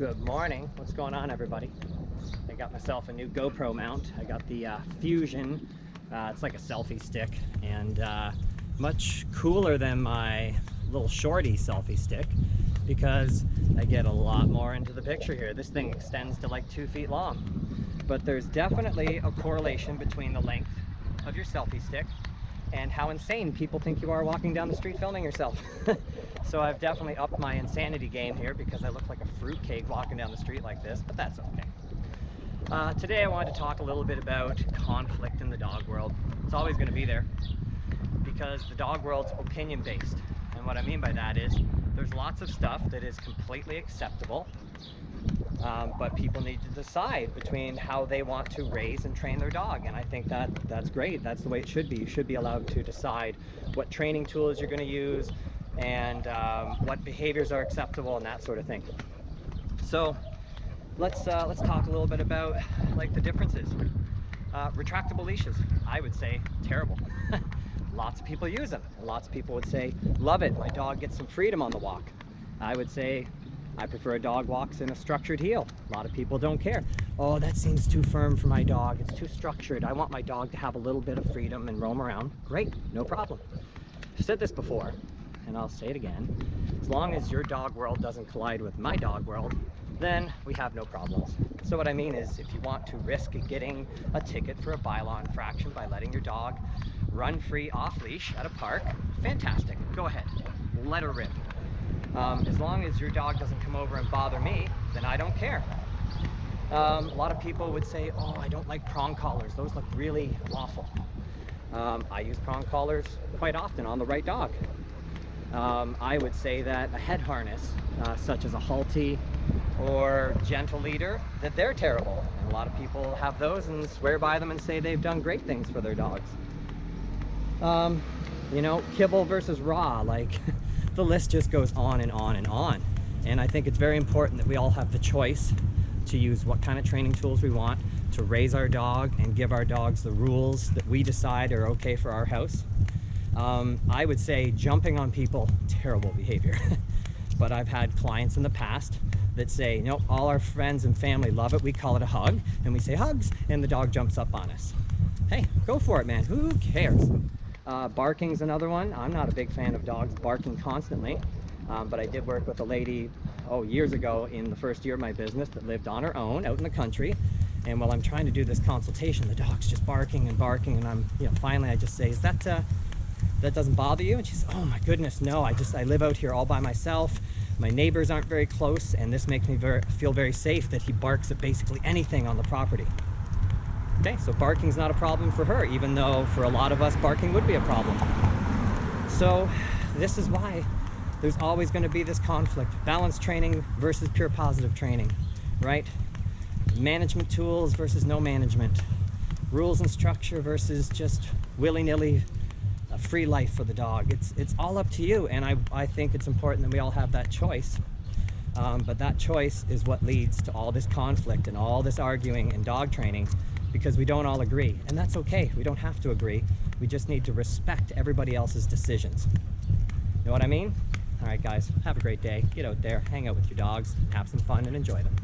Good morning. What's going on, everybody? I got myself a new GoPro mount. I got the Fusion. It's like a selfie stick and much cooler than my little shorty selfie stick because I get a lot more into the picture here. This thing extends to like 2 feet long. But there's definitely a correlation between the length of your selfie stick and how insane people think you are walking down the street filming yourself. So I've definitely upped my insanity game here because I look like a fruitcake walking down the street like this, but that's okay. Today I wanted to talk a little bit about conflict in the dog world. It's always going to be there because the dog world's opinion-based. And what I mean by that is there's lots of stuff that is completely acceptable, but people need to decide between how they want to raise and train their dog. And I think that's great. That's the way it should be. You should be allowed to decide what training tools you're going to use and what behaviors are acceptable and that sort of thing. So let's talk a little bit about like the differences. Retractable leashes, I would say terrible. Lots of people use them, and lots of people would say love it, my dog gets some freedom on the walk. I would say I prefer a dog walks in a structured heel. A lot of people don't care. Oh, that seems too firm for my dog, it's too structured. I want my dog to have a little bit of freedom and roam around. Great, no problem. I've said this before and I'll say it again. As long as your dog world doesn't collide with my dog world, then we have no problems. So what I mean is, if you want to risk getting a ticket for a bylaw infraction by letting your dog run free off leash at a park, fantastic, go ahead, let her rip. As long as your dog doesn't come over and bother me, then I don't care. A lot of people would say, oh, I don't like prong collars, those look really awful. I use prong collars quite often on the right dog. I would say that a head harness, such as a Halti or gentle leader, that they're terrible. And a lot of people have those and swear by them and say they've done great things for their dogs. You know, kibble versus raw, like the list just goes on and on and on. And I think it's very important that we all have the choice to use what kind of training tools we want to raise our dog and give our dogs the rules that we decide are okay for our house. I would say jumping on people, terrible behavior. But I've had clients in the past that say, no, all our friends and family love it. We call it a hug, and we say hugs, and the dog jumps up on us. Hey, go for it, man. Who cares? Barking's another one. I'm not a big fan of dogs barking constantly, but I did work with a lady, years ago in the first year of my business that lived on her own out in the country. And while I'm trying to do this consultation, the dog's just barking and barking, and I'm, finally I just say, is that doesn't bother you? And she says, oh my goodness, no, I live out here all by myself. My neighbors aren't very close, and this makes me feel very safe that he barks at basically anything on the property. Okay, so barking's not a problem for her, even though for a lot of us, barking would be a problem. So this is why there's always going to be this conflict. Balanced training versus pure positive training, right? Management tools versus no management. Rules and structure versus just willy-nilly a free life for the dog. It's all up to you, and I think it's important that we all have that choice. But that choice is what leads to all this conflict and all this arguing in dog training, because we don't all agree, and that's okay. We don't have to agree. We just need to respect everybody else's decisions. You know what I mean? All right, guys, have a great day. Get out there, hang out with your dogs, have some fun, and enjoy them.